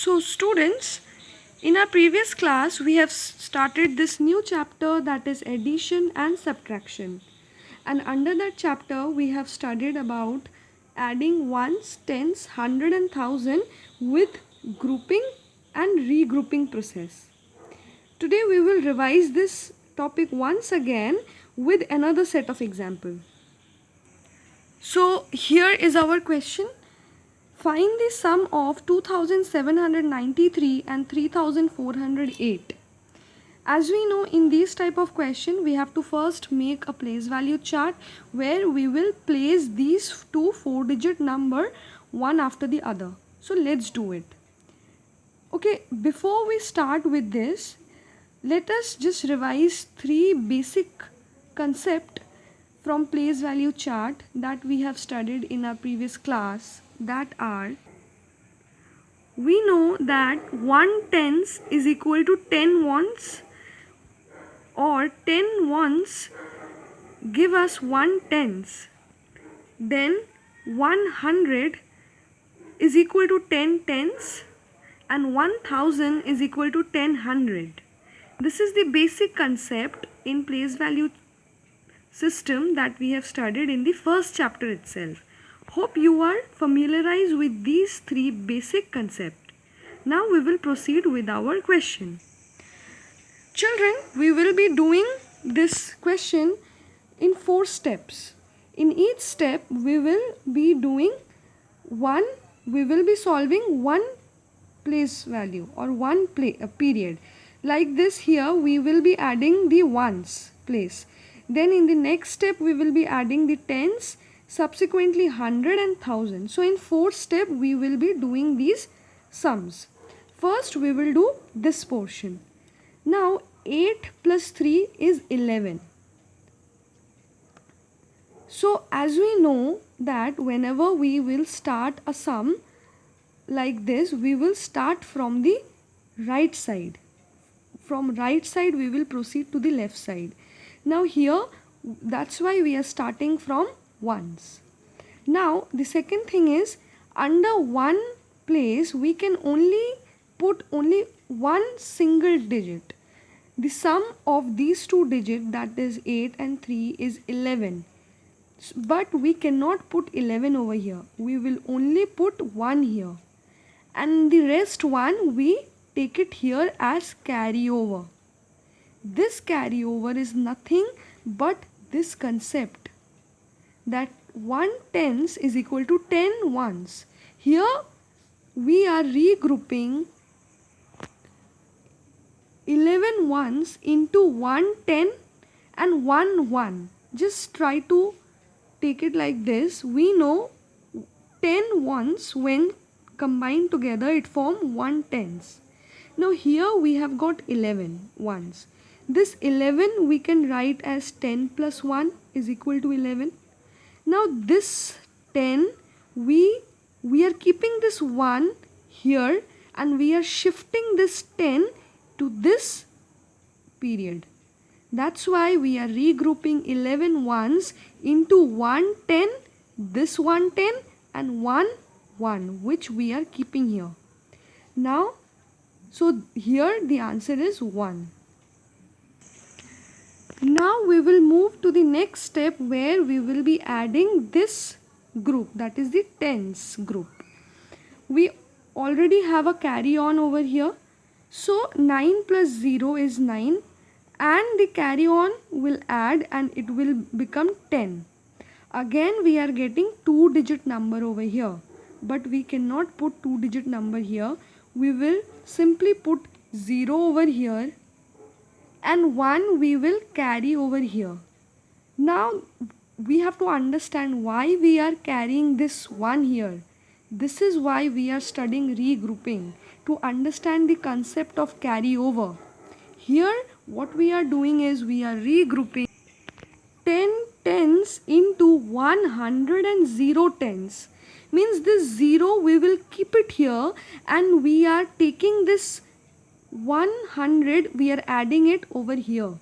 So students, in our previous class we have started this new chapter, that is addition and subtraction. And under that chapter we have studied about adding ones, tens, hundred and thousand with grouping and regrouping process. Today we will revise this topic once again with another set of example. So here is our question. Find the sum of 2793 and 3408. As we know, in these type of question we have to first make a place value chart where we will place these two 4-digit number one after the other. So let's do it. Okay, before we start with this, let us just revise three basic concept from place value chart that we have studied in our previous class, that are: we know that 1 tens is equal to 10 ones, or 10 ones give us 1 tens. Then 100 is equal to 10 tens and 1000 is equal to 10 hundred. This is the basic concept in place value system that we have studied in the first chapter itself. Hope you are familiarized with these three basic concepts. Now we will proceed with our question. Children, we will be doing this question in 4 steps. In each step we will be doing we will be solving one place value or one period. Like this, here we will be adding the ones place. Then in the next step we will be adding the tens, subsequently 100 and 1000. So in 4th step we will be doing these sums. First we will do this portion. Now 8 plus 3 is 11. So as we know that whenever we will start a sum like this, we will start from the right side. From right side we will proceed to the left side. Now here, that's why we are starting from ones. Now the second thing is, under one place we can put only one single digit. The sum of these two digits, that is 8 and 3, is 11. But we cannot put 11 over here. We will only put 1 here. And the rest one we take it here as carryover. This carryover is nothing but this concept that 1 tens is equal to 10 ones. Here we are regrouping 11 ones into 1 10 and 1 1. Just try to take it like this. We know 10 ones, when combined together it form 1 tens. Now here we have got 11 ones. This 11 we can write as 10 plus 1 is equal to 11. Now this 10, we are keeping this 1 here and we are shifting this 10 to this period. That's why we are regrouping 11 ones into 1 10, this 1 10 and 1 1, which we are keeping here. Now, so here the answer is 1. Now we will move to the next step where we will be adding this group, that is the tens group. We already have a carry on over here. So 9 plus 0 is 9 and the carry on will add and it will become 10. Again we are getting 2-digit number over here, but we cannot put 2-digit number here. We will simply put 0 over here and 1 we will carry over here. Now we have to understand why we are carrying this 1 here. This is why we are studying regrouping, to understand the concept of carryover. Here what we are doing is we are regrouping 10 tens into 100 and 0 tens. Means this 0 we will keep it here and we are taking this 100, we are adding it over here.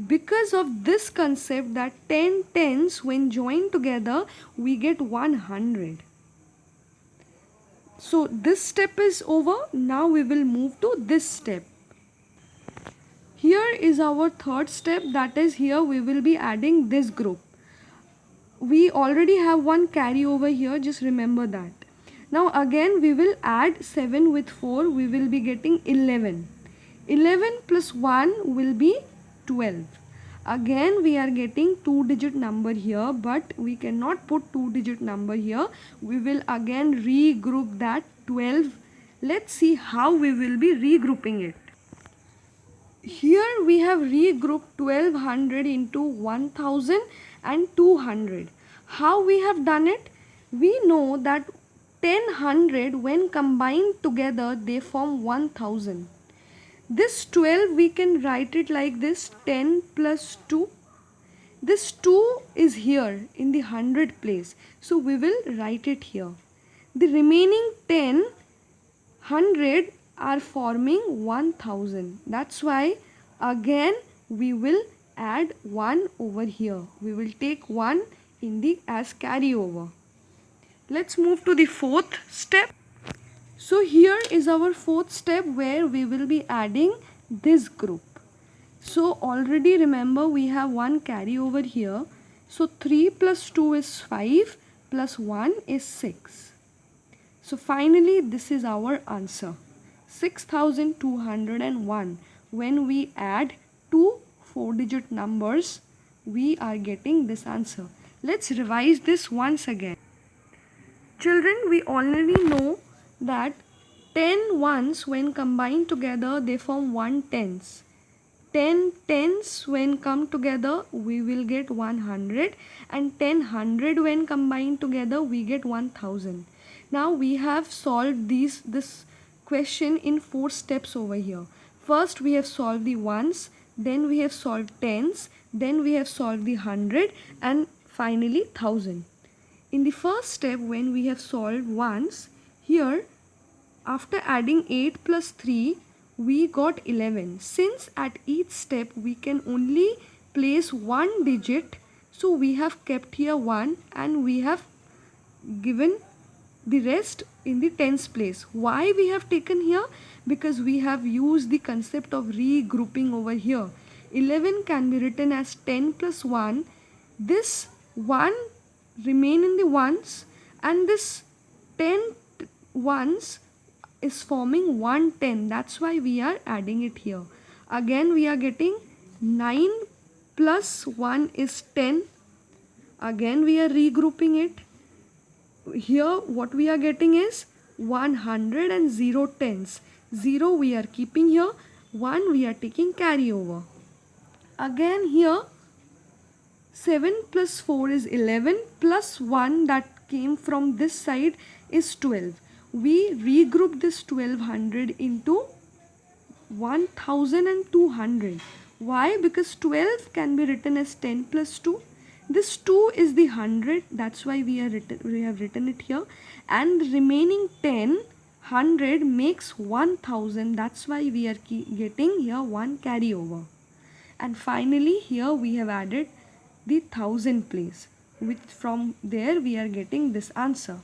Because of this concept that 10 tens when joined together we get 100. So this step is over. Now we will move to this step. Here is our third step, that is here we will be adding this group. We already have one carry over here, just remember that. Now again we will add 7 with 4, we will be getting 11. 11 plus 1 will be 12. Again we are getting 2-digit number here, but we cannot put 2-digit number here. We will again regroup that 12. Let's see how we will be regrouping it. Here we have regrouped 1200 into 1000 and 200. How we have done it? We know that 1000 when combined together they form 1000. This 12 we can write it like this, 10 plus 2. This 2 is here in the 100 place, so we will write it here. The remaining 10, 100 are forming 1000. That's why again we will add 1 over here. We will take 1 in the as carryover. Let's move to the fourth step. So here is our fourth step where we will be adding this group. So already remember we have one carryover here. So 3 plus 2 is 5 plus 1 is 6. So finally this is our answer. 6201. When we add two 4-digit numbers, we are getting this answer. Let's revise this once again. Children, we already know that 10 ones when combined together they form 1 tens. 10 tens when come together we will get 100, and 10 hundred when combined together we get 1000. Now we have solved this question in 4 steps over here. First we have solved the ones, then we have solved tens, then we have solved the 100, and finally 1000. In the first step when we have solved ones, here after adding 8 plus 3 we got 11. Since at each step we can only place one digit, so we have kept here 1 and we have given the rest in the tens place. Why we have taken here? Because we have used the concept of regrouping over here. 11 can be written as 10 plus 1. This 1 remain in the ones, and this 10 ones is forming 110. That's why we are adding it here. Again we are getting 9 plus 1 is 10. Again we are regrouping it. Here what we are getting is 100 and 0 tens. 0 we are keeping here, 1 we are taking carryover. Again here 7 plus 4 is 11 plus 1 that came from this side is 12. We regroup this 1200 into 1000 and 200. Why? Because 12 can be written as 10 plus 2. This 2 is the 100, that's why we have written it here, and the remaining 10, 100 makes 1000, that's why we are getting here 1 carryover. And finally here we have added the 1000 place, which from there we are getting this answer.